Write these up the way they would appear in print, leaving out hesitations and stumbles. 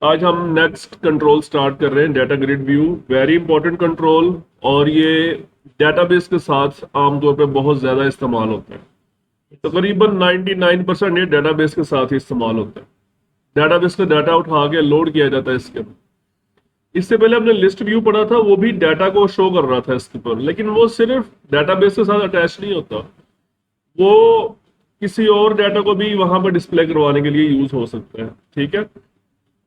आज हम next control start कर रहे हैं, data grid view. Very important control. और ये डेटाबेस के साथ आमतौर पे बहुत ज़्यादा इस्तेमाल होता है। तकरीबन 99% ये डेटाबेस के साथ ही इस्तेमाल होता है। डेटाबेस का डाटा उठा के लोड किया जाता है इसके अंदर। इससे पहले हमने लिस्ट व्यू पढ़ा था, वो भी डाटा को शो कर रहा था इसके ऊपर, लेकिन वो सिर्फ डेटाबेस के साथ अटैच नहीं होता। वो किसी और डाटा को भी वहां पर डिस्प्ले करवाने के लिए यूज हो सकता है। ठीक है।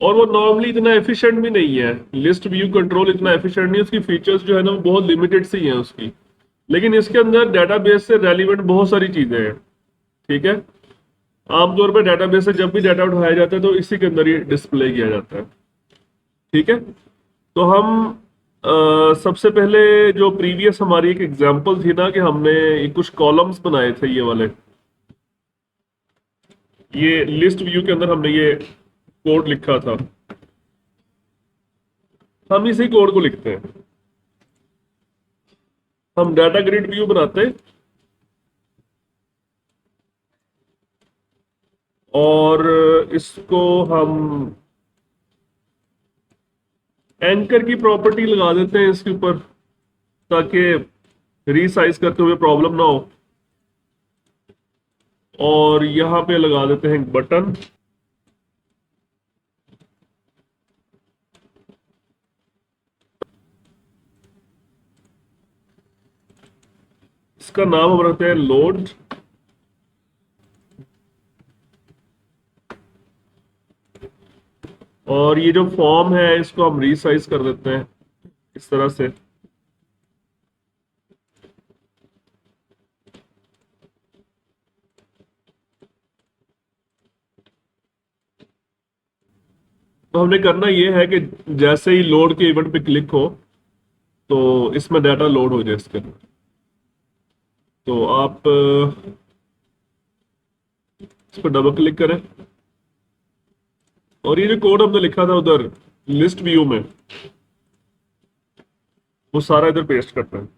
और वो नॉर्मली इतना एफिशिएंट भी नहीं है। लिस्ट व्यू कंट्रोल इतना एफिशिएंट नहीं है, उसकी फीचर्स जो है ना वो बहुत लिमिटेड सी हैं उसकी। लेकिन इसके अंदर डाटाबेस से रेलिवेंट बहुत सारी चीजें हैं। ठीक है। आमतौर पर डाटाबेस से जब भी डाटा उठाया जाता है तो इसी के अंदर ही डिस्प्ले किया जाता है। ठीक है। तो हम सबसे पहले जो प्रीवियस हमारी एक एग्जांपल थी ना कि हमने कुछ कॉलम्स बनाए थे ये वाले। ये लिस्ट व्यू के अंदर हमने ये कोड लिखा था। हम इसी कोड को लिखते हैं। हम डाटा ग्रिड व्यू बनाते हैं और इसको हम एंकर की प्रॉपर्टी लगा देते हैं इसके ऊपर, ताकि रीसाइज करते हुए प्रॉब्लम ना हो। और यहां पे लगा देते हैं एक बटन। इसका नाम हम रखते हैं लोड। और ये जो फॉर्म है इसको हम रीसाइज कर देते हैं इस तरह से। तो हमने करना ये है कि जैसे ही लोड के इवेंट पे क्लिक हो तो इसमें डाटा लोड हो जाए इसके अंदर। तो आप इस पर डबल क्लिक करें और ये जो कोड हमने लिखा था उधर लिस्ट व्यू में, वो सारा इधर पेस्ट करते हैं।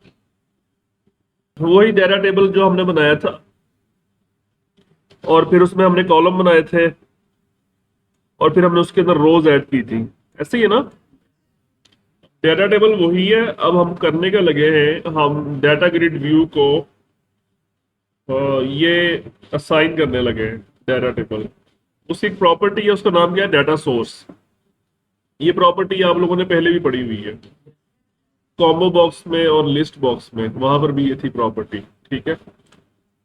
वही डाटा टेबल जो हमने बनाया था और फिर उसमें हमने कॉलम बनाए थे और फिर हमने उसके अंदर रोज ऐड की थी। ऐसे ही है ना। डाटा टेबल वही है। अब हम करने का लगे हैं, हम डाटा ग्रिड व्यू को ये असाइन करने लगे हैं डाटा टेबल। उसकी एक प्रॉपर्टी है, उसका नाम क्या है, डाटा सोर्स। ये प्रॉपर्टी आप लोगों ने पहले भी पढ़ी हुई है, कॉम्बो बॉक्स में और लिस्ट बॉक्स में, वहां पर भी ये थी प्रॉपर्टी। ठीक है।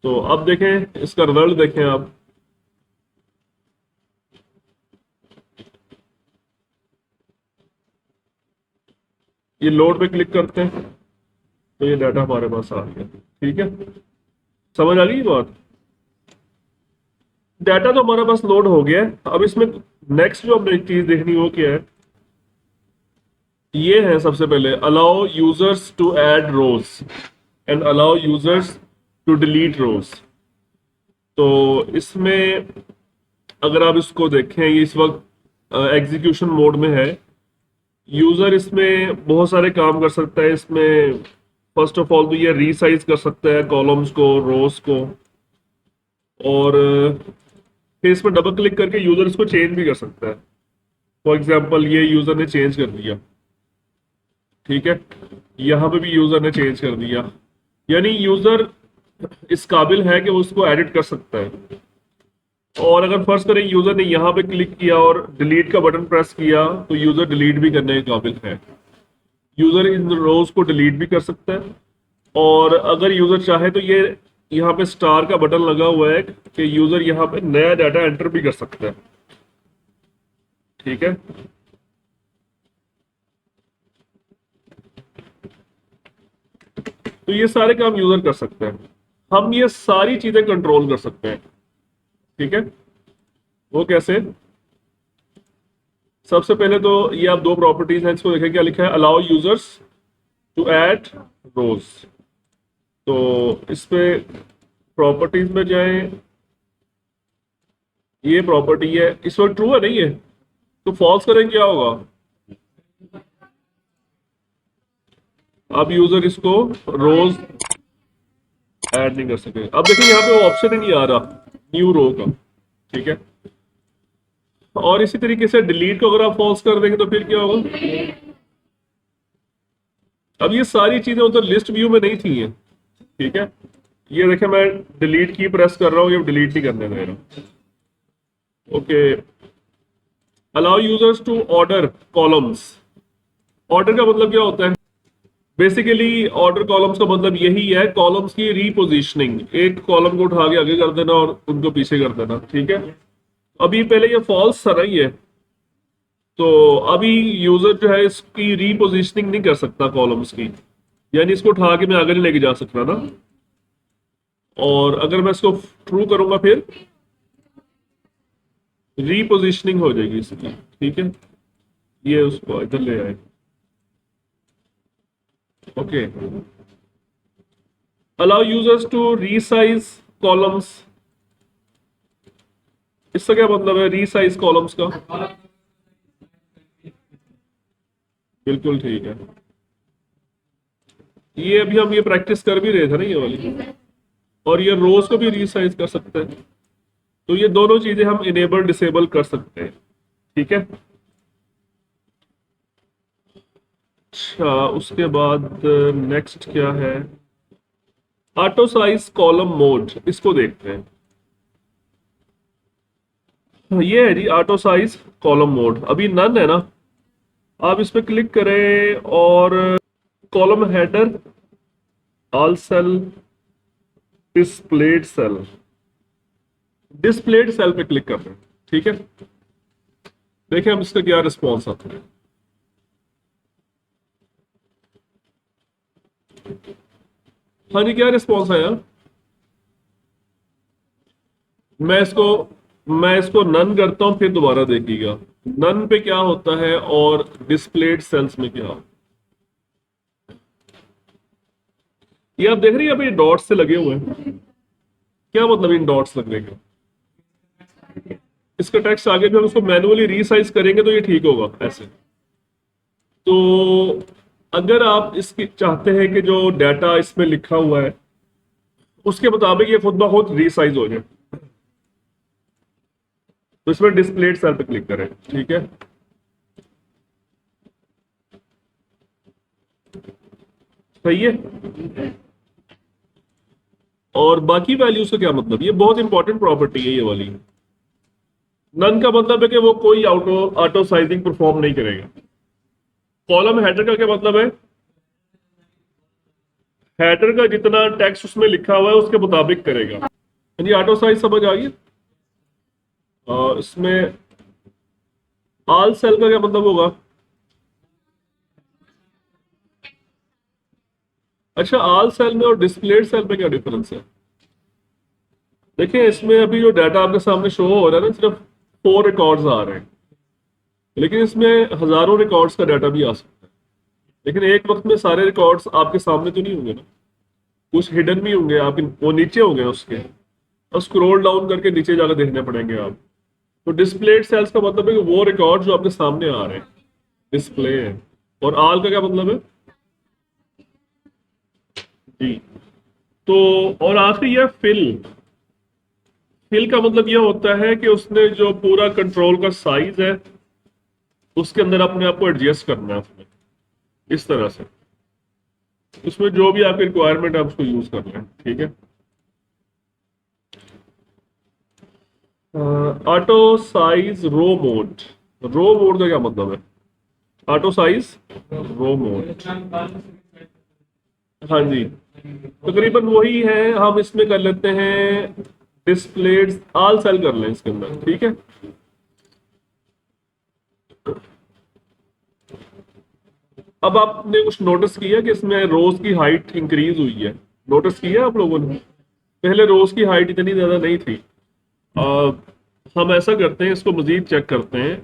तो अब देखें इसका रिजल्ट देखें आप। ये लोड पे क्लिक करते हैं तो ये डाटा हमारे पास आ गया। ठीक है। समझ आ गई ये बात। डाटा तो हमारे पास लोड हो गया है। अब इसमें नेक्स्ट जो हमने एक चीज देखनी है वो क्या है, ये है सबसे पहले allow users to add rows and allow users to delete rows. तो इसमें अगर आप इसको देखें, ये इस वक्त एग्जीक्यूशन मोड में है। यूजर इसमें बहुत सारे काम कर सकता है। इसमें फर्स्ट ऑफ ऑल तो ये रीसाइज कर सकता है कॉलम्स को, रोज को। और फिर इसमें डबल क्लिक करके यूजर इसको चेंज भी कर सकता है। फॉर एग्जांपल ये यूजर ने चेंज कर दिया। ठीक है। यहाँ पे भी यूजर ने चेंज कर दिया। यानी यूजर इस काबिल है कि वो उसको एडिट कर सकता है। और अगर फर्ज करें यूजर ने यहाँ पे क्लिक किया और डिलीट का बटन प्रेस किया तो यूजर डिलीट भी करने के काबिल है। यूजर इन रोज को डिलीट भी कर सकता है। और अगर यूजर चाहे तो ये यहाँ पे स्टार का बटन लगा हुआ है कि यूजर यहाँ पे नया डाटा एंटर भी कर सकता है। ठीक है। तो ये सारे काम यूजर कर सकते हैं। हम ये सारी चीजें कंट्रोल कर सकते हैं। ठीक है। वो कैसे? सबसे पहले तो ये आप दो प्रॉपर्टीज हैं, इसको देखें क्या लिखा है, अलाउ यूजर्स टू ऐड रोज। तो इस पे प्रॉपर्टीज में जाएं। ये प्रॉपर्टी है, इस वक्त ट्रू है नहीं है, तो फॉल्स करें क्या होगा? अब यूजर इसको रोज ऐड नहीं कर सके। अब देखिए यहाँ पे वो ऑप्शन ही नहीं आ रहा न्यू रो का। ठीक है। और इसी तरीके से डिलीट को अगर आप फॉल्स कर देंगे तो फिर क्या होगा? अब ये सारी चीजें उधर लिस्ट व्यू में नहीं थी हैं, ठीक है। ये देखिए मैं डिलीट की प्रेस कर रहा हूँ, ये डिलीट नहीं करने दे रहा। Okay, allow users to order columns. Order का मतलब क्या होता है? बेसिकली ऑर्डर कॉलम्स का मतलब यही है, कॉलम्स की रीपोजिशनिंग, एक कॉलम को उठा के आगे कर देना और उनको पीछे कर देना, ठीक है। अभी पहले ये फॉल्स था ना ये, तो अभी यूजर जो है इसकी रीपोजिशनिंग नहीं कर सकता कॉलम्स की, यानी इसको उठा के मैं आगे नहीं लेके जा सकता ना। और अगर मैं इसको ट्रू करूंगा फिर रीपोजिशनिंग हो जाएगी इसकी, ठीक है। ये उसको इधर ले आए। Okay, allow users to resize columns. इसका क्या मतलब है रीसाइज कॉलम्स का? बिल्कुल ठीक है, ये अभी हम ये प्रैक्टिस कर भी रहे थे ना ये वाली। और ये रोज को भी रीसाइज कर सकते हैं, तो ये दोनों चीजें हम इनेबल डिसेबल कर सकते हैं, ठीक है। अच्छा, उसके बाद नेक्स्ट क्या है? ऑटो साइज कॉलम मोड, इसको देखते हैं। ये है जी ऑटो साइज कॉलम मोड, अभी नन है ना। आप इस पे क्लिक करें और column header, all cell, displayed cell, displayed cell पे क्लिक कर रहे हैं, ठीक है। देखिए हम इसका क्या रिस्पॉन्स आता है। हाँ जी, क्या रिस्पॉन्स आया? मैं इसको मैं इसको नन करता हूं, फिर दोबारा देखिएगा नन पे क्या होता है और डिस्प्लेड सेल्स में क्या। ये आप देख रही हैं, अभी डॉट्स से लगे हुए हैं। क्या मतलब इन डॉट्स लगने का? इसका टेक्स्ट आगे भी हम उसको मैनुअली रीसाइज करेंगे तो ये ठीक होगा ऐसे। तो अगर आप इसकी चाहते हैं कि जो डाटा इसमें लिखा हुआ है उसके मुताबिक ये खुद ब खुद रीसाइज हो जाए, तो इसमें डिस्प्लेड सेल पे क्लिक करें, ठीक है। सही है। और बाकी वैल्यूज का क्या मतलब? ये बहुत इंपॉर्टेंट प्रॉपर्टी है ये वाली। नन का मतलब है कि वो कोई ऑटो ऑटो साइजिंग परफॉर्म नहीं करेगा। कॉलम हेडर का क्या मतलब है? हेडर का जितना टेक्स्ट उसमें लिखा हुआ है उसके मुताबिक करेगा, यानी ऑटो साइज समझ आ गई। इसमें ऑल सेल का क्या मतलब होगा? अच्छा, ऑल सेल में और डिस्प्लेड सेल में क्या डिफरेंस है? देखिए इसमें अभी जो डाटा आपके सामने शो हो रहा है ना, सिर्फ 4 रिकॉर्ड्स आ रहे हैं, लेकिन इसमें हजारों रिकॉर्ड्स का डाटा भी आ सकता है। लेकिन एक वक्त में सारे रिकॉर्ड्स आपके सामने तो नहीं होंगे ना, कुछ हिडन भी होंगे, आपके वो नीचे होंगे उसके, और स्क्रॉल डाउन करके नीचे जाकर देखने पड़ेंगे आप। तो डिस्प्लेड सेल्स का मतलब है कि वो रिकॉर्ड जो आपके सामने आ रहे हैं डिस्प्ले है। और आल का क्या मतलब है? जी। तो और आखिरी है फिल। फिल का मतलब यह होता है कि उसने जो पूरा कंट्रोल का साइज है उसके अंदर अपने आप को एडजस्ट करना है उसमें, इस तरह से उसमें जो भी आपकी रिक्वायरमेंट है आप उसको यूज कर लें, ठीक है। ऑटो साइज रो मोड, रो मोड का क्या मतलब है? ऑटो साइज रो मोड, हाँ जी, तकरीबन वही है। हम इसमें कर लेते हैं डिस्प्लेड ऑल सेल कर लें इसके अंदर, ठीक है। अब आपने कुछ नोटिस किया कि इसमें रोज की हाइट इंक्रीज हुई है? नोटिस किया आप लोगों ने? पहले रोज की हाइट इतनी ज्यादा नहीं थी। आ, हम ऐसा करते हैं, इसको मजीद चेक करते हैं।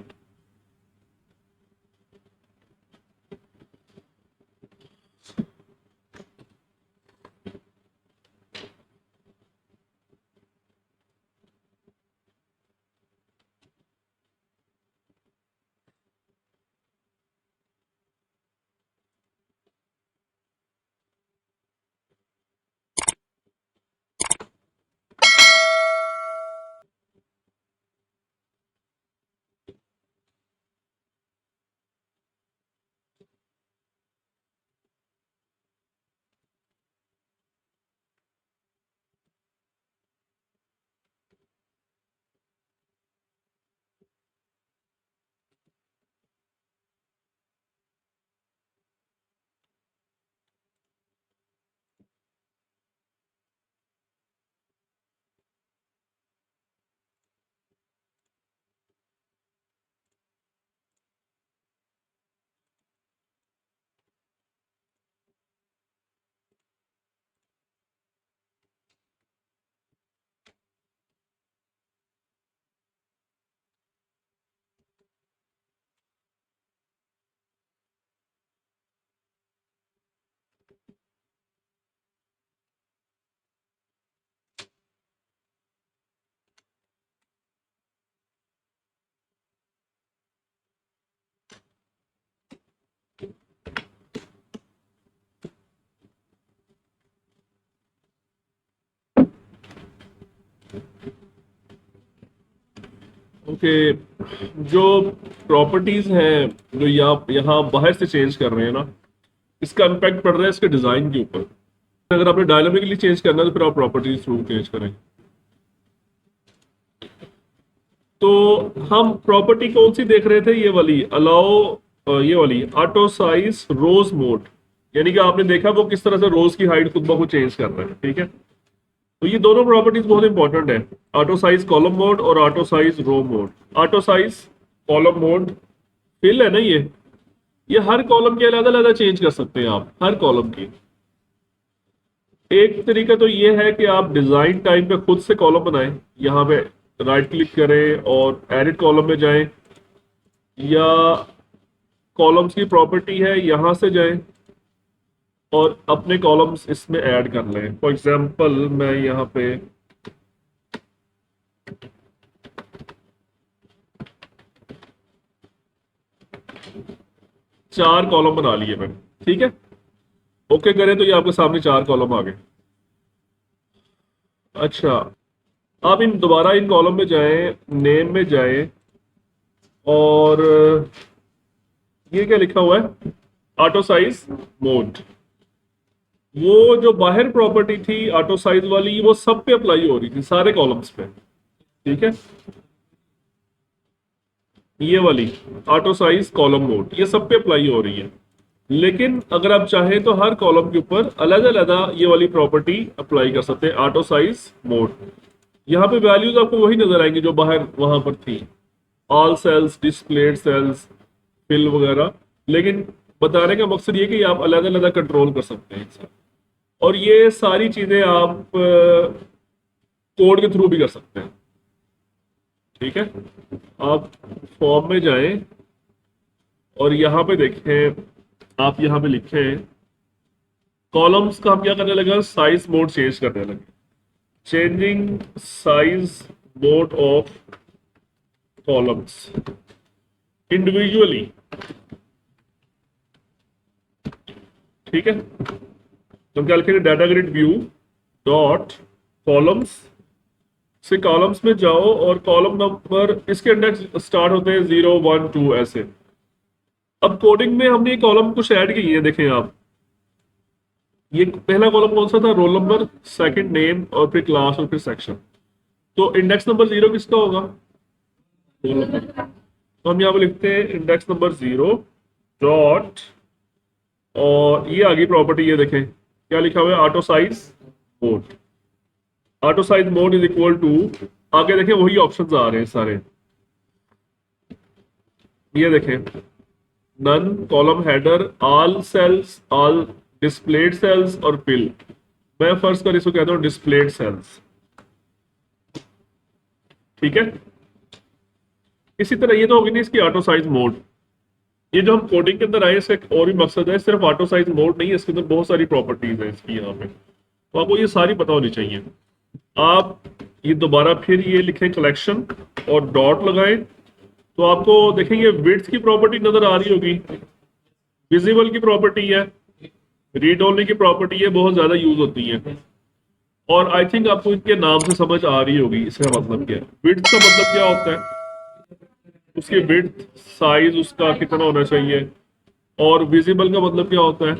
ओके, जो प्रॉपर्टीज हैं जो यहाँ यहाँ बाहर से चेंज कर रहे हैं ना, इसका इम्पैक्ट पड़ रहा है इसके डिजाइन के ऊपर। अगर आपने डायनामिकली चेंज करना है तो फिर आप प्रॉपर्टीज थ्रू चेंज करें। तो हम प्रॉपर्टी कौन सी देख रहे थे, ये वाली अलाउ, ये वाली ऑटो साइज रोज मोड, यानी कि आपने देखा वो किस तरह से रोज की हाइट खुद ब खुद चेंज कर रहा है। ठीक है, तो ये दोनों प्रॉपर्टीज बहुत इंपॉर्टेंट है, ऑटो साइज कॉलम मोड और auto size row mode. Auto size column mode fill है ना, ये हर कॉलम के अलग अलग चेंज कर सकते हैं आप, हर कॉलम की। एक तरीका तो ये है कि आप डिजाइन टाइम पे खुद से कॉलम बनाएं, यहाँ पे राइट क्लिक करें और एडिट कॉलम में जाएं, या कॉलम्स की प्रॉपर्टी है यहां से जाएं और अपने कॉलम्स इसमें ऐड कर लें। फॉर एग्जांपल मैं यहाँ पे चार कॉलम बना लिए मैंने। ठीक है, ओके करें तो ये आपके सामने चार कॉलम आ गए। अच्छा, आप इन दोबारा इन कॉलम में जाएं, नेम में जाएं, और ये क्या लिखा हुआ है, ऑटो साइज मोड। वो जो बाहर प्रॉपर्टी थी ऑटो साइज वाली, वो सब पे अप्लाई हो रही थी, सारे कॉलम्स पे। ठीक है, ये वाली ऑटो साइज कॉलम मोड ये सब पे अप्लाई हो रही है। लेकिन अगर आप चाहें तो हर कॉलम के ऊपर अलग अलग ये वाली प्रॉपर्टी अप्लाई कर सकते हैं, ऑटो साइज मोड। यहाँ पे वैल्यूज आपको वही नजर आएंगी जो बाहर वहां पर थी, all cells, displayed cells, fill वगैरह। लेकिन बताने का मकसद ये कि आप अलग अलग कंट्रोल कर सकते हैं इसका। और ये सारी चीजें आप कोड के थ्रू भी कर सकते हैं। ठीक है, आप फॉर्म में जाएं और यहाँ पे देखें, आप यहाँ पे लिखें कॉलम्स का हम क्या करने लगे, साइज मोड चेंज करने लगे। Changing size mode of columns individually. ठीक है, तो क्या लिखेंगे, data grid view dot columns से कॉलम्स में जाओ और कॉलम नंबर इसके इंडेक्स स्टार्ट होते हैं 0 1 2 ऐसे। अब कोडिंग में हमने ये कॉलम कुछ ऐड किए हैं, देखें आप। ये पहला कॉलम कौन सा था, रोल नंबर, सेकंड नेम, और फिर क्लास, और फिर सेक्शन। तो इंडेक्स नंबर 0 किसका होगा, रोल नंबर। तो हम यहाँ पे लिखते हैं इंडेक्स नंबर 0 डॉट, और ये आगे प्रॉपर्टी, ये देखें क्या लिखा हुआ है, auto size mode. Auto size mode is equal to, आगे देखें वही ऑप्शंस आ रहे हैं सारे, ये देखें, none, column header, all cells, all displayed cells, और फिल। मैं फर्स्ट कर इसको कहता हूं डिस्प्लेड सेल्स। ठीक है, इसी तरह ये तो होगी नहीं इसकी ऑटो साइज मोड। ये जो हम कोडिंग के अंदर आए, इसका एक और भी मकसद है, सिर्फ ऑटो साइज मोड नहीं है, इसके अंदर बहुत सारी प्रॉपर्टीज है इसकी यहाँ पे, तो आपको ये सारी पता होनी चाहिए। आप ये दोबारा फिर ये लिखें कलेक्शन और डॉट लगाएं, तो आपको देखेंगे विड्थ की प्रॉपर्टी नजर आ रही होगी, विजिबल की प्रॉपर्टी है, रीड ओनली की प्रॉपर्टी है, बहुत ज्यादा यूज होती है। और आई थिंक आपको इनके नाम से समझ आ रही होगी इसका मतलब क्या है। विड्थ का मतलब क्या होता है, उसकी विड्थ साइज उसका कितना होना चाहिए। और विजिबल का मतलब क्या होता है,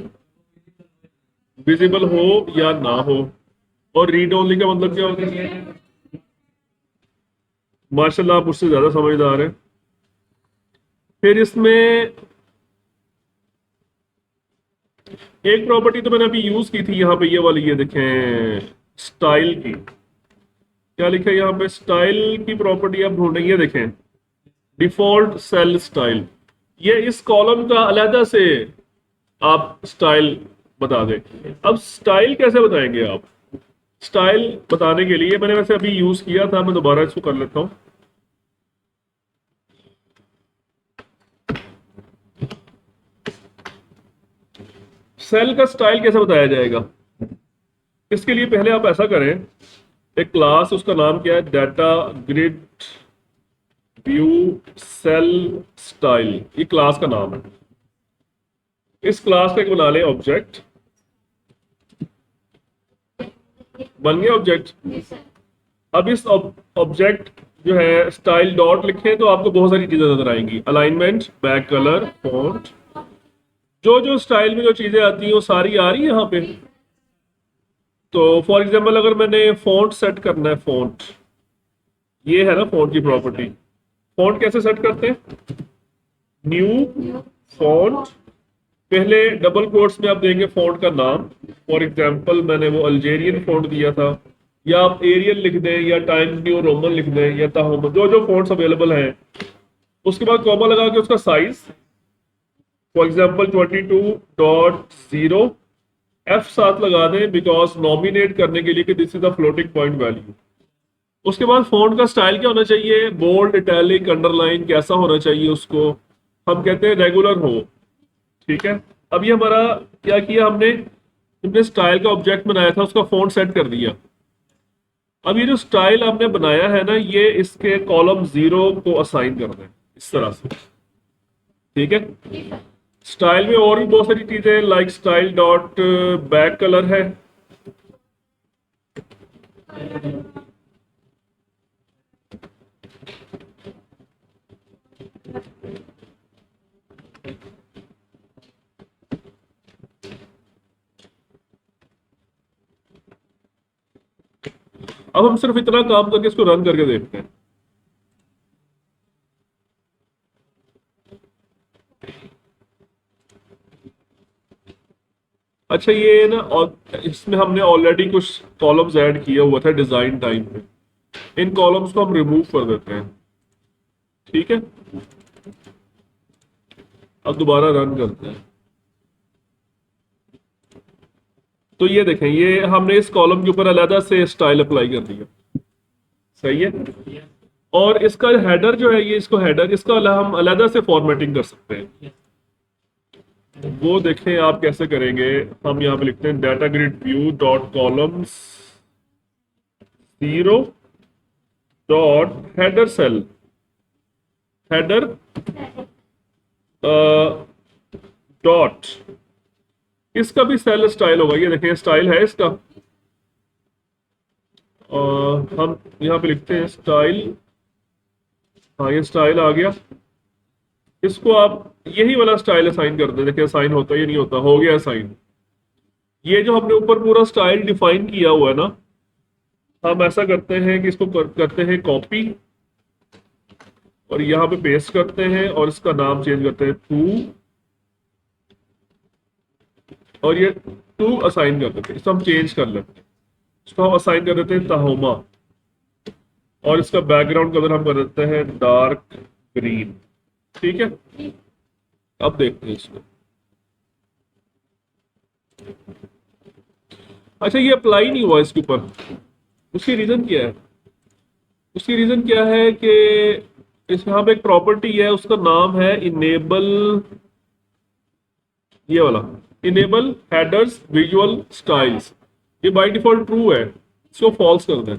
विजिबल हो या ना हो। और रीड ओनली का मतलब क्या होता है, माशाल्लाह आप मुझसे ज्यादा समझदार हैं। फिर इसमें एक प्रॉपर्टी तो मैंने अभी यूज की थी यहाँ पे, ये वाली, ये देखें स्टाइल की, क्या लिखा है यहाँ पे, स्टाइल की प्रॉपर्टी आप ढूंढेंगे, ये देखें डिफॉल्ट सेल स्टाइल। ये इस कॉलम का अलहदा से आप स्टाइल बता दें। अब स्टाइल कैसे बताएंगे आप, स्टाइल बताने के लिए मैंने वैसे अभी यूज किया था, मैं दोबारा इसको कर लेता हूं। सेल का स्टाइल कैसे बताया जाएगा, इसके लिए पहले आप ऐसा करें, एक क्लास, उसका नाम क्या है, data grid view cell style, ये क्लास का नाम है। इस क्लास का एक बना लें ऑब्जेक्ट, बन गया ऑब्जेक्ट। अब इस ऑब्जेक्ट जो है स्टाइल डॉट लिखें तो आपको बहुत सारी चीजें नजर आएंगी, अलाइनमेंट, बैक कलर, फॉन्ट, जो जो स्टाइल में जो चीजें आती हैं वो सारी आ रही है यहाँ पे। तो फॉर एग्जांपल अगर मैंने फॉन्ट सेट करना है, फॉन्ट, ये है ना फॉन्ट की प्रॉपर्टी। फॉन्ट कैसे सेट करते हैं? न्यू फॉन्ट, पहले डबल कोट्स में आप देंगे फॉन्ट का नाम। फॉर एग्जांपल मैंने वो अल्जेरियन फॉन्ट दिया था, या आप एरियल लिख दें, या टाइम्स न्यू रोमन लिख दें, या ताहोम, जो जो फॉन्ट्स अवेलेबल हैं। उसके बाद कॉमा लगा के उसका साइज, फॉर एग्जांपल 22.0, एफ साथ लगा दें बिकॉज नॉमिनेट करने के लिए कि this is the floating point value. उसके बाद फॉन्ट का स्टाइल क्या होना चाहिए? बोल्ड, इटैलिक, अंडरलाइन, कैसा होना चाहिए उसको? हम कहते हैं रेगुलर हो। ठीक है, अब ये हमारा क्या किया हमने? हमने स्टाइल का ऑब्जेक्ट बनाया था, उसका फॉन्ट सेट कर दिया। अब ये जो स्टाइल आपने बनाया है ना, ये इसके कॉलम 0 को असाइन कर दें इस तरह से। ठीक है, स्टाइल में और भी बहुत सारी चीजें like style dot back colour है। अब हम सिर्फ इतना काम करके इसको रन करके देखते हैं। अच्छा, ये ना, और इसमें हमने ऑलरेडी कुछ कॉलम्स ऐड किया हुआ था डिजाइन टाइम में, इन कॉलम्स को हम रिमूव कर देते हैं। ठीक है, अब दोबारा रन करते हैं। तो ये देखें, ये हमने इस कॉलम के ऊपर अलग से स्टाइल अप्लाई कर दिया। सही है। और इसका हेडर जो है, ये इसको हेडर, इसका हम अलग से फॉर्मेटिंग कर सकते हैं। वो देखें आप कैसे करेंगे। हम यहाँ पे लिखते हैं data grid view dot columns 0 dot header cell, header dot, इसका भी सेल स्टाइल होगा। ये देखें स्टाइल है इसका। हम यहाँ पे लिखते हैं स्टाइल। हाँ, ये स्टाइल आ गया। इसको आप यही वाला स्टाइल असाइन कर दें। देखिए असाइन होता है या नहीं होता, हो गया असाइन। ये जो हमने ऊपर पूरा स्टाइल डिफाइन किया हुआ है ना, हम ऐसा करते हैं कि इसको करते हैं कॉपी, और यहाँ पे पेस्ट करते हैं, और इसका नाम चेंज करते हैं टू, और ये टू असाइन कर देते हैं। इसको हम चेंज कर लेते हैं, इसको हम असाइन कर देते हैं ताहोमा, और इसका बैकग्राउंड कलर हम कर देते हैं डार्क ग्रीन। ठीक है, अब देखते हैं इसको। अच्छा, ये अप्लाई नहीं हुआ इसके ऊपर, उसकी रीजन क्या है? उसकी रीजन क्या है कि इस यहाँ पे एक प्रॉपर्टी है, उसका नाम है इनेबल, ये वाला, इनेबल हेडर्स विजुअल स्टाइल्स। ये बाय डिफॉल्ट ट्रू है, इसको फॉल्स कर दें।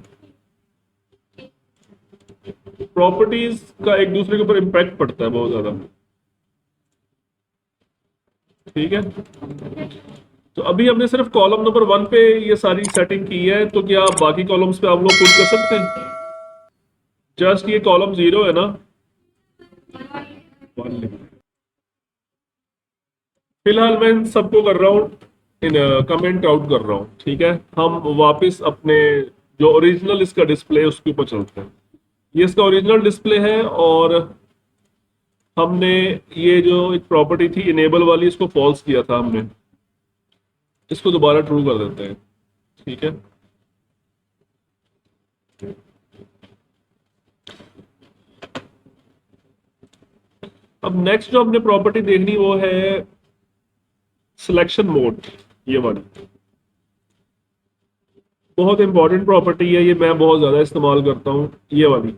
प्रॉपर्टीज का एक दूसरे के ऊपर इम्पैक्ट पड़ता है बहुत ज्यादा। ठीक है, तो अभी हमने सिर्फ कॉलम नंबर 1 पे ये सारी सेटिंग की है, तो क्या बाकी कॉलम्स पे आप लोग पुट कर सकते हैं? जस्ट ये कॉलम 0 है ना, 1 लिख दें। फिलहाल मैं सबको कर रहा हूँ, कमेंट आउट कर रहा हूँ। ठीक है, हम वापस अपने जो ओरिजिनल इसका डिस्प्ले है उसके ऊपर चलते हैं। ये इसका ओरिजिनल डिस्प्ले है, और हमने ये जो एक प्रॉपर्टी थी इनेबल वाली, इसको फॉल्स किया था हमने, इसको दोबारा ट्रू कर देते हैं। ठीक है, अब नेक्स्ट जो हमने प्रॉपर्टी देखनी वो है सिलेक्शन मोड। ये वाली बहुत इंपॉर्टेंट प्रॉपर्टी है, ये मैं बहुत ज्यादा इस्तेमाल करता हूँ। ये वाली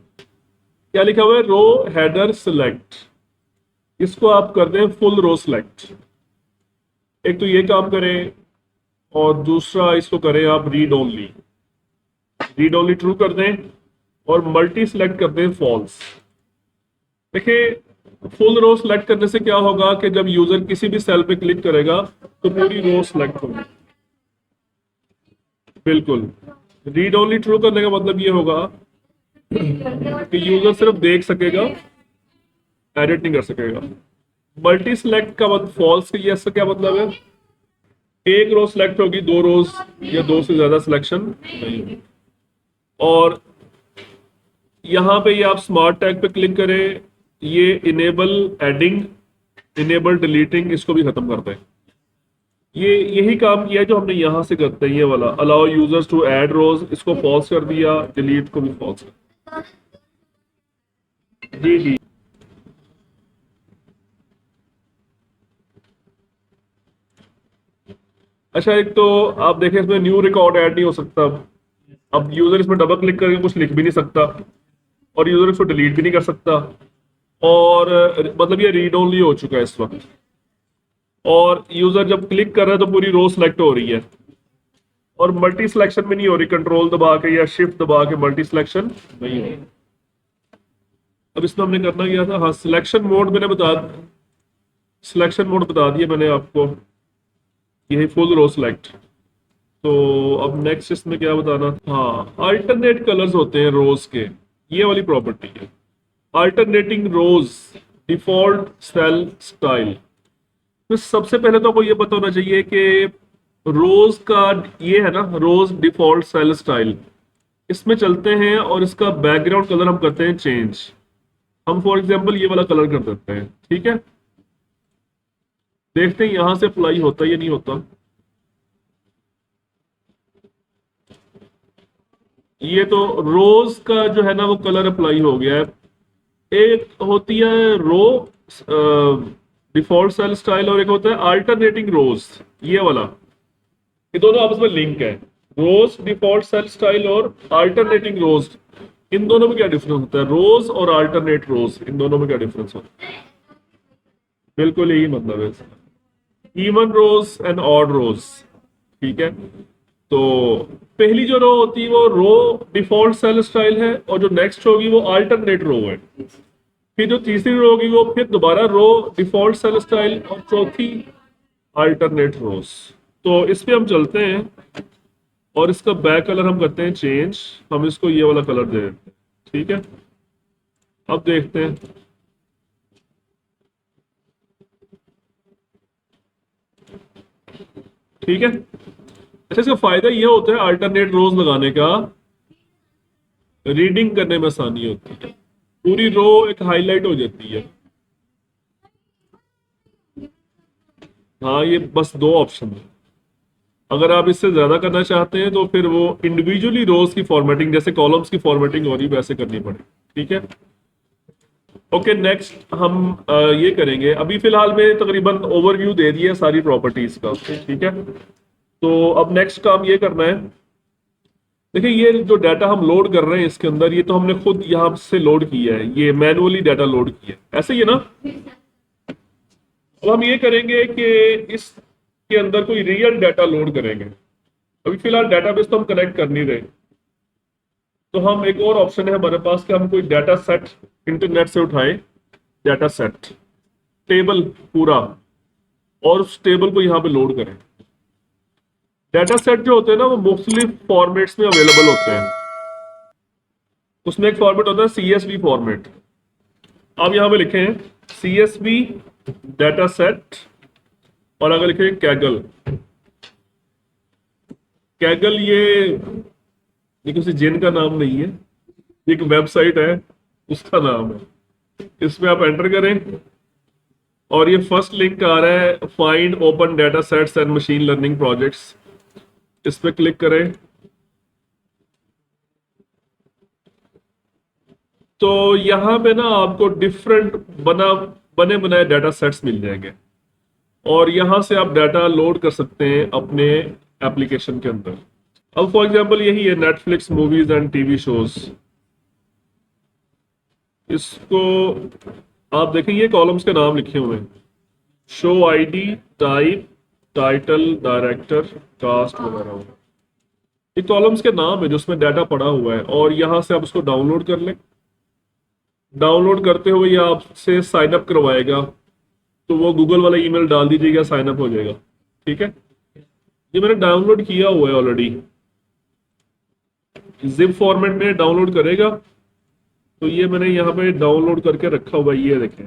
क्या लिखा हुआ है? रो हेडर सिलेक्ट, इसको आप कर दें फुल रो सिलेक्ट। एक तो ये काम करें, और दूसरा इसको करें आप read only, read only true कर दें, और मल्टी सिलेक्ट कर दें फॉल्स। देखिए फुल रो सिलेक्ट करने से क्या होगा कि जब यूजर किसी भी सेल पे क्लिक करेगा तो पूरी रो सिलेक्ट होगी। बिल्कुल, रीड ओनली ट्रू करने का मतलब ये होगा कि यूजर सिर्फ देख सकेगा, एडिट नहीं कर सकेगा। मल्टी सिलेक्ट का मतलब फॉल्स, ये इसका क्या मतलब है? एक रो सिलेक्ट होगी, दो रोज या दो से ज्यादा सिलेक्शन नहीं। और यहाँ पे ये आप स्मार्ट टैग पे क्लिक करें, ये इनेबल एडिंग, इनेबल डिलीटिंग, इसको भी खत्म करते हैं। ये यही काम किया है जो हमने यहां से करते हैं, ये वाला अलाउ यूजर्स टू ऐड रोज, इसको फॉल्स कर दिया, डिलीट को भी फॉल्स कर। जी जी। अच्छा, एक तो आप देखें इसमें न्यू रिकॉर्ड ऐड नहीं हो सकता। अब यूजर इसमें डबल क्लिक करके कुछ लिख भी नहीं सकता, और यूजर इसको डिलीट भी नहीं कर सकता। और मतलब ये रीड ओनली हो चुका है इस वक्त। और यूजर जब क्लिक कर रहा है तो पूरी रो सिलेक्ट हो रही है, और मल्टी सिलेक्शन में नहीं हो रही, कंट्रोल दबा के या शिफ्ट दबा के मल्टी सिलेक्शन नहीं हो रही। अब इसमें हमने करना क्या था? हाँ, सिलेक्शन मोड बता दिया मैंने आपको, यही फुल रो सिलेक्ट। तो अब नेक्स्ट इसमें क्या बताना था? हाँ, अल्टरनेट कलर्स होते हैं रोज के, ये वाली प्रॉपर्टी है अल्टरनेटिंग रोज डिफॉल्ट सेल स्टाइल। तो सबसे पहले तो आपको ये पता होना चाहिए कि रोज का ये है ना, रोज डिफॉल्ट सेल स्टाइल, इसमें चलते हैं और इसका बैकग्राउंड कलर हम करते हैं चेंज। हम फॉर एग्जांपल ये वाला कलर कर देते हैं, ठीक है। देखते हैं यहां से अप्लाई होता है या नहीं होता। ये तो रोज का जो है ना वो कलर अप्लाई हो गया है। एक होती है रो डिफॉल्ट सेल स्टाइल, और एक होता है अल्टरनेटिंग रोज, ये वाला। ये दोनों आपस में लिंक है, रोज डिफॉल्ट सेल स्टाइल और अल्टरनेटिंग रोज। इन दोनों में क्या डिफरेंस होता है? रोज और अल्टरनेट रोज, इन दोनों में क्या डिफरेंस होता है? बिल्कुल यही मतलब है इसका, इवन रोज एंड ऑड रोज, ठीक है। तो पहली जो रो होती है वो रो डिफॉल्ट सेल स्टाइल है, और जो नेक्स्ट होगी वो अल्टरनेट रो है। फिर जो तीसरी रो होगी वो फिर दोबारा रो डिफॉल्ट सेल स्टाइल, और चौथी अल्टरनेट रोज। तो इस पे हम चलते हैं, और इसका बैक कलर हम करते हैं चेंज, हम इसको ये वाला कलर दे देते हैं, ठीक है। अब देखते हैं, ठीक है। अच्छा, इसका फायदा ये होता है अल्टरनेट रोज लगाने का, रीडिंग करने में आसानी होती है, पूरी रो एक हाईलाइट हो जाती है। हाँ, ये बस दो ऑप्शन है। अगर आप इससे ज्यादा करना चाहते हैं तो फिर वो इंडिविजुअली रोज की फॉर्मेटिंग, जैसे कॉलम्स की फॉर्मेटिंग हो रही वैसे करनी पड़े, ठीक है। ओके, नेक्स्ट हम ये करेंगे। अभी फिलहाल में तकरीबन ओवरव्यू दे दिया सारी प्रॉपर्टीज का, ठीक है। तो अब नेक्स्ट काम ये करना है। देखिए, ये जो डाटा हम लोड कर रहे हैं इसके अंदर, ये तो हमने खुद यहाँ से लोड किया है, ये मैनुअली डाटा लोड किया है, ऐसे ही है ना। अब हम ये करेंगे कि इसके अंदर कोई रियल डाटा लोड करेंगे। अभी फिलहाल डाटाबेस तो हम कनेक्ट कर नहीं रहे, तो हम एक और ऑप्शन है हमारे पास कि हम कोई डाटा सेट इंटरनेट से उठाएं, डाटा सेट टेबल पूरा, और उस टेबल को यहाँ पे लोड करें। डाटा सेट जो होते हैं ना वो मुख्तलिफ फॉर्मेट्स में अवेलेबल होते हैं। उसमें एक फॉर्मेट होता है CSV फॉर्मेट। आप यहाँ पे लिखे हैं CSV डाटा सेट, और अगर लिखे कैगल, कैगल ये किसी जिन का नाम नहीं है, एक वेबसाइट है उसका नाम है। इसमें आप एंटर करें, और ये फर्स्ट लिंक आ रहा है find open data sets and machine learning projects, इस पे क्लिक करें। तो यहाँ पे ना आपको डिफरेंट बने बनाए डाटा सेट्स मिल जाएंगे, और यहां से आप डाटा लोड कर सकते हैं अपने एप्लीकेशन के अंदर। अब फॉर एग्जांपल यही है Netflix movies and TV shows. इसको आप देखें, ये कॉलम्स के नाम लिखे हुए हैं, show ID, type, title, director, cast वगैरह। ये कॉलम्स के नाम है जो उसमें डाटा पड़ा हुआ है, और यहां से आप उसको डाउनलोड कर लें। डाउनलोड करते हुए ये आपसे साइन अप करवाएगा, तो वो गूगल वाला ईमेल डाल दीजिएगा, साइन अप हो जाएगा, ठीक है। ये मैंने डाउनलोड किया हुआ है ऑलरेडी, जिप फॉर्मेट में डाउनलोड करेगा, तो ये मैंने यहाँ पे डाउनलोड करके रखा हुआ है, ये देखें,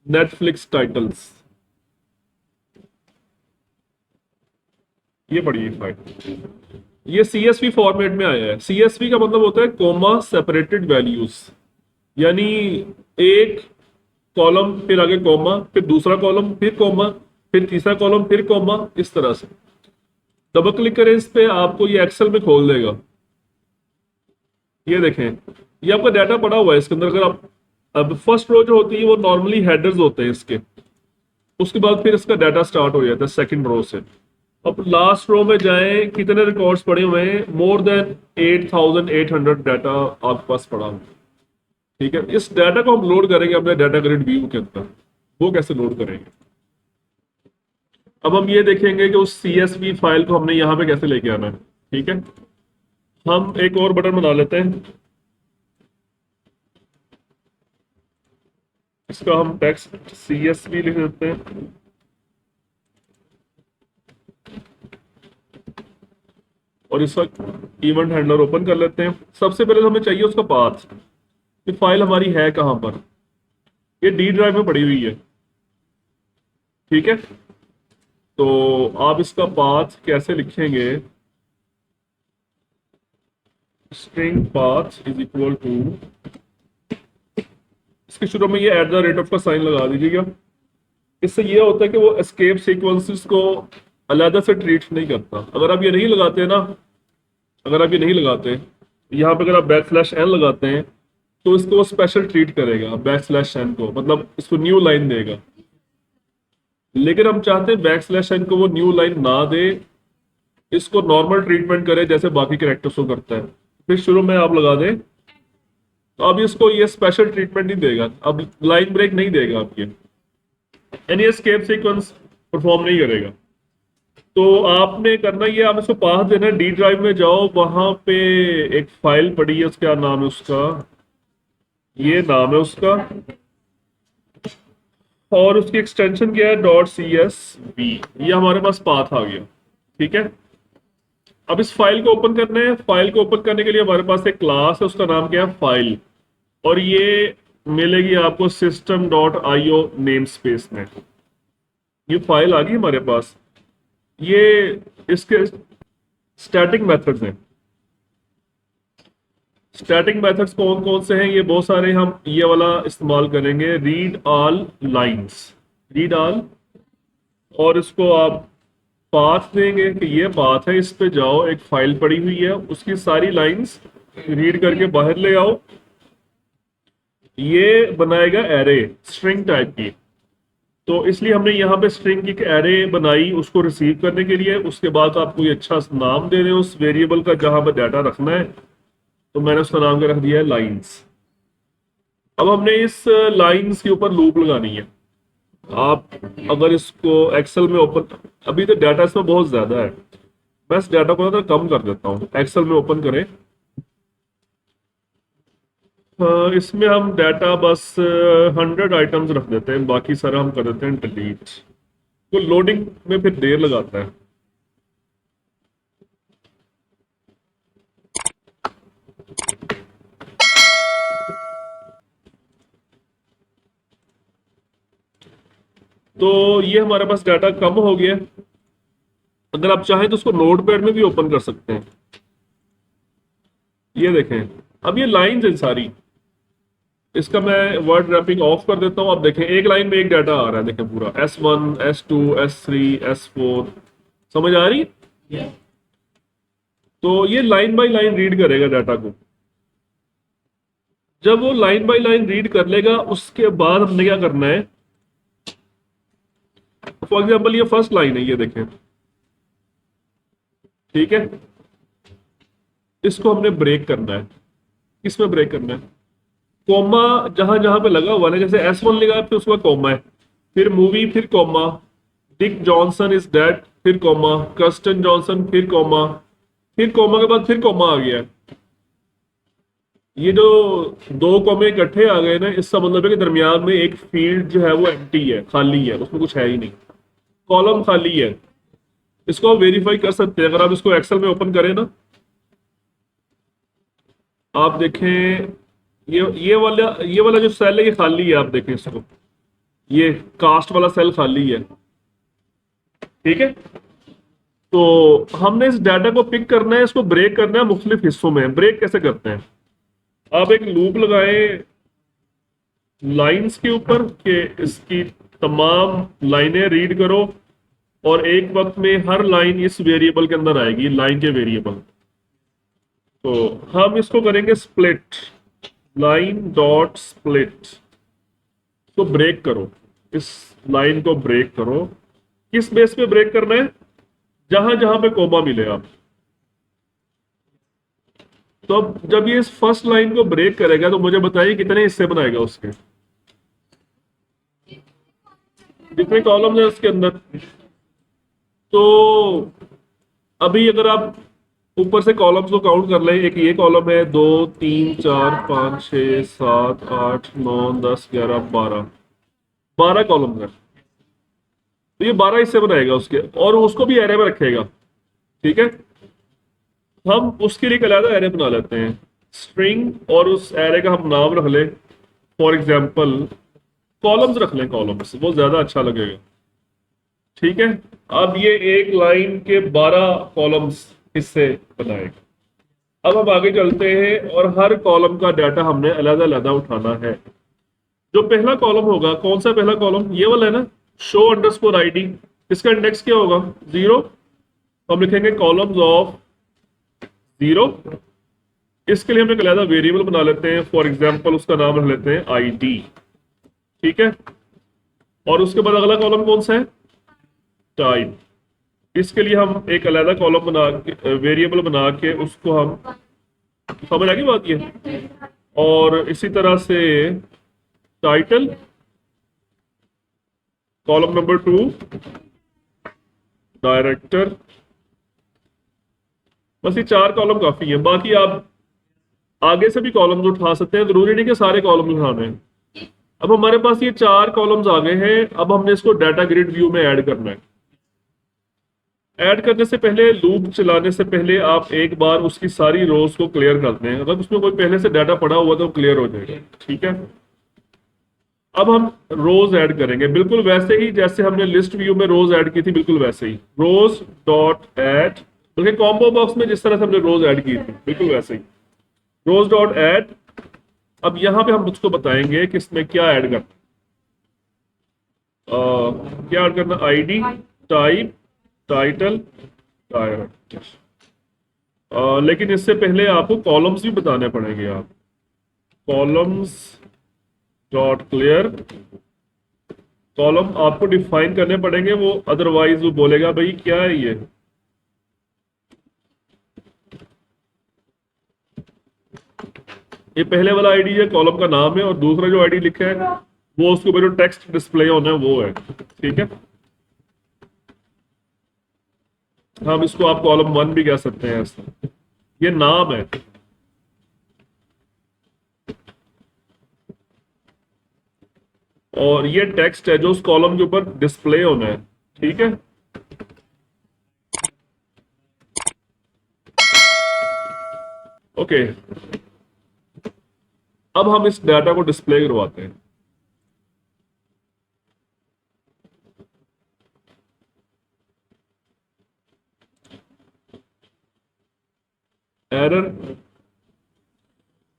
नेटफ्लिक्स टाइटल्स, ये पढ़िए फाइल। ये सीएसवी फॉर्मेट में आया है। सीएसवी का मतलब होता है कोमा सेपरेटेड वैल्यूज, यानी एक कॉलम फिर आगे कॉमा, फिर दूसरा कॉलम, फिर कॉमा, फिर तीसरा कॉलम, फिर कॉमा, इस तरह से। डबल क्लिक करें इस पे, आपको ये एक्सेल में खोल देगा। ये देखें, ये आपका डाटा पड़ा हुआ है इसके अंदर। अगर आप, अब फर्स्ट रो जो होती है वो नॉर्मली हेडर्स होते हैं इसके, उसके बाद फिर इसका डाटा स्टार्ट हो जाता है सेकंड रो से। अब लास्ट रो में जाएं, कितने रिकॉर्ड्स पड़े हुए हैं? मोर देन 8800 डाटा आपके पास पड़ा हुआ है। ठीक है, इस डाटा को हम लोड करेंगे अपने डाटा ग्रिड व्यू के अंदर। वो कैसे लोड करेंगे? अब हम ये देखेंगे कि उस सीएसवी फाइल को हमने यहाँ पे कैसे लेके आना है। ठीक है, हम एक और बटन बना लेते हैं, इसका हम टेक्स्ट सीएसवी लिख देते हैं। और इस वक्त इवेंट हैंडलर ओपन कर लेते हैं। सबसे पहले हमें चाहिए उसका पाथ, कि फाइल हमारी है कहां पर। ये डी ड्राइव में पड़ी हुई है। ठीक है, तो आप इसका पाथ कैसे लिखेंगे? String path is equal to, इसके शुरू में ये @ का साइन लगा दीजिएगा। इससे ये होता है कि वो एस्केप सीक्वेंसेस को अलग से ट्रीट नहीं करता। अगर आप ये नहीं लगाते ना, अगर आप ये नहीं लगाते, यहाँ पे अगर आप \n लगाते हैं तो इसको वो स्पेशल ट्रीट करेगा, \n को, मतलब इसको न्यू लाइन देगा। लेकिन हम चाहते हैं \n को वो न्यू लाइन ना दे, इसको नॉर्मल ट्रीटमेंट करे जैसे बाकी कैरेक्टर्स को करता है। फिर शुरू में आप लगा दें, तो अब इसको ये स्पेशल ट्रीटमेंट नहीं देगा, अब लाइन ब्रेक नहीं देगा आपके, यानी एस्केप सीक्वेंस परफॉर्म नहीं करेगा। तो आपने करना ये, आप इसको पाथ देना, डी ड्राइव में जाओ, वहां पे एक फाइल पड़ी है, उसका नाम है, उसका ये नाम है उसका, और उसकी एक्सटेंशन क्या है? .csv। ये हमारे पास पाथ आ गया। ठीक है, अब इस फाइल को ओपन करना है। फाइल को ओपन करने के लिए हमारे पास एक क्लास है, उसका नाम क्या है? फाइल। और ये मिलेगी आपको system.io नेम स्पेस में। ये फाइल आ गई हमारे पास। ये इसके स्टैटिक मेथड्स हैं। स्टैटिक मेथड्स कौन कौन से हैं? ये बहुत सारे, हम ये वाला इस्तेमाल करेंगे, read all lines, read all. और इसको आप पाथ देंगे कि ये पाथ है, इस पे जाओ, एक फाइल पड़ी हुई है, उसकी सारी लाइंस रीड करके बाहर ले आओ। ये बनाएगा एरे स्ट्रिंग टाइप की। तो इसलिए हमने यहाँ पे स्ट्रिंग की एक एरे बनाई उसको रिसीव करने के लिए। उसके बाद आप कोई अच्छा नाम दे रहे हो उस वेरिएबल का जहां पर डाटा रखना है, तो मैंने उसका नाम क्या रख दिया है? लाइंस। अब हमने इस लाइंस के ऊपर लूप लगानी है। आप अगर इसको एक्सेल में ओपन, अभी तो डाटा इसमें बहुत ज्यादा है, मैं इस डाटा को ना कम कर देता हूँ। एक्सेल में ओपन करें, इसमें हम डाटा बस 100 आइटम्स रख देते हैं, बाकी सारा हम कर देते हैं डिलीट। तो लोडिंग में फिर देर लगाता है। तो ये हमारे पास डाटा कम हो गया। अगर आप चाहें तो उसको नोटपैड में भी ओपन कर सकते हैं। ये देखें, अब ये लाइंस हैं सारी। इसका मैं वर्ड रैपिंग ऑफ कर देता हूं। अब देखें, एक लाइन में एक डाटा आ रहा है, देखें पूरा S1 S2 S3 S4, समझ आ रही है? तो ये लाइन बाय लाइन रीड करेगा डाटा को। जब वो लाइन बाय लाइन रीड कर लेगा, उसके बाद हमने क्या करना है? फॉर एग्जाम्पल ये फर्स्ट लाइन है, ये देखें, ठीक है, इसको हमने ब्रेक करना है। किसमें ब्रेक करना है? कॉमा जहां जहां पे लगा हुआ है, जैसे S1 लगा फिर उसका कॉमा है, फिर मूवी, फिर comma, Dick Johnson is dead, फिर कॉमा, कर्स्टन जॉनसन, फिर कॉमा, फिर कॉमा के बाद फिर कॉमा आ गया। ये जो दो कॉमे इकट्ठे आ गए ना, इसका मतलब है कि दरमियान में एक फील्ड जो है वो एम्प्टी है, खाली है, उसमें कुछ है ही नहीं, कॉलम खाली है। इसको आप वेरीफाई कर सकते हैं। अगर आप इसको एक्सेल में ओपन करें ना, आप देखें ये वाला जो सेल है ये खाली है, आप देखें इसको, ये कास्ट वाला सेल खाली है। ठीक है, तो हमने इस डाटा को पिक करना है, इसको ब्रेक करना है मुख्तलिफ हिस्सों में। ब्रेक कैसे करते हैं? आप एक लूप लगाएं लाइंस के ऊपर कि इसकी तमाम लाइनें रीड करो, और एक वक्त में हर लाइन इस वेरिएबल के अंदर आएगी, लाइन के वेरिएबल। तो हम इसको करेंगे स्प्लिट, लाइन डॉट स्प्लिट। तो ब्रेक करो, इस लाइन को ब्रेक करो। किस बेस पे ब्रेक करना है? जहां जहां पे कोमा मिले आप। तो अब जब ये इस फर्स्ट लाइन को ब्रेक करेगा तो मुझे बताइए कितने हिस्से बनाएगा उसके, जितने कॉलम्स है उसके अंदर। तो अभी अगर आप ऊपर से कॉलम्स को काउंट कर लें, एक ये कॉलम है, 2 3 4 5 6 7 8 9 10 11 12 कॉलम्स है। तो ये 12 हिस्से बनाएगा उसके, और उसको भी एरे में रखेगा। ठीक है, हम उसके लिए एक अलग एरे बना लेते हैं, स्ट्रिंग, और उस एरे का हम नाम रख लें, फॉर एग्जाम्पल कॉलम्स रख लें, कॉलम्स, वो ज्यादा अच्छा लगेगा। ठीक है, अब ये एक लाइन के 12 कॉलम्स हिस्से बनाएगा। अब हम आगे चलते हैं, और हर कॉलम का डाटा हमने अलग अलग उठाना है। जो पहला कॉलम होगा, कौन सा पहला कॉलम? ये वाला है ना, शो अंडरस्कोर आईडी। इसका इंडेक्स क्या होगा? 0। हम लिखेंगे कॉलम्स ऑफ 0। इसके लिए हम एक अलग वेरिएबल बना लेते हैं, फॉर एग्जाम्पल उसका नाम रख लेते हैं आईडी। ठीक है, और उसके बाद अगला कॉलम कौन सा है? टाइम। इसके लिए हम एक अलग कॉलम बना के, वेरिएबल बना के उसको हम, समझ आ गई बात ये? और इसी तरह से टाइटल, कॉलम नंबर 2 डायरेक्टर। बस ये 4 कॉलम काफी है। बाकी आप आगे से भी कॉलम्स उठा सकते हैं, जरूरी नहीं कि सारे कॉलम उठाने हैं। अब हमारे पास ये 4 कॉलम्स आ गए हैं। अब हमने इसको डाटा ग्रिड व्यू में ऐड करना है। ऐड करने से पहले, लूप चलाने से पहले, आप एक बार उसकी सारी रोज को क्लियर कर दें। अगर उसमें कोई पहले से डाटा पड़ा हुआ तो क्लियर हो जाएगा। ठीक है, अब हम रोज ऐड करेंगे, बिल्कुल वैसे ही जैसे हमने लिस्ट व्यू में रोज ऐड की थी, बिल्कुल वैसे ही। रोज डॉट ऐड, बल्कि कॉम्बो बॉक्स में जिस तरह से हमने रोज ऐड की थी, बिल्कुल वैसे ही। रोज डॉट ऐड। अब यहां पे हम उसको बताएंगे कि इसमें क्या ऐड करना, क्या ऐड करना? ID, type, title, director. लेकिन इससे पहले आपको कॉलम्स भी बताने पड़ेंगे। आप कॉलम्स डॉट क्लियर, कॉलम आपको डिफाइन करने पड़ेंगे, वो अदरवाइज वो बोलेगा भाई क्या है ये। ये पहले वाला आईडी है, कॉलम का नाम है, और दूसरा जो आईडी लिखा है वो उसके ऊपर जो टेक्स्ट डिस्प्ले होना है वो है। ठीक है, हम इसको आप कॉलम 1 भी कह सकते हैं ऐसा, ये नाम है। और ये टेक्स्ट है जो उस कॉलम के ऊपर डिस्प्ले होना है। ठीक है, ओके। अब हम इस डाटा को डिस्प्ले करवाते हैं। एरर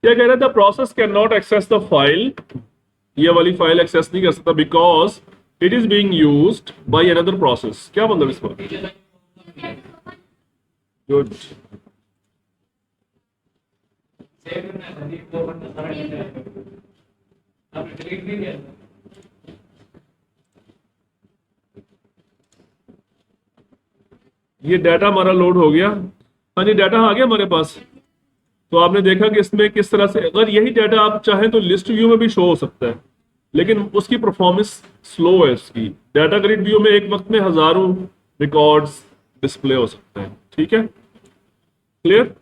क्या कह रहा था? Process can not access the file, ये वाली फाइल एक्सेस नहीं कर सकता, because it is being used by another process. क्या मतलब इसका? गुड। ये डाटा हमारा लोड हो गया। हाँ जी, डाटा आ गया हमारे पास। तो आपने देखा कि इसमें किस तरह से, अगर यही डाटा आप चाहें तो लिस्ट व्यू में भी शो हो सकता है, लेकिन उसकी परफॉर्मेंस स्लो है इसकी। डाटा ग्रिड व्यू में एक वक्त में हजारों रिकॉर्ड्स डिस्प्ले हो सकते हैं। ठीक है, क्लियर?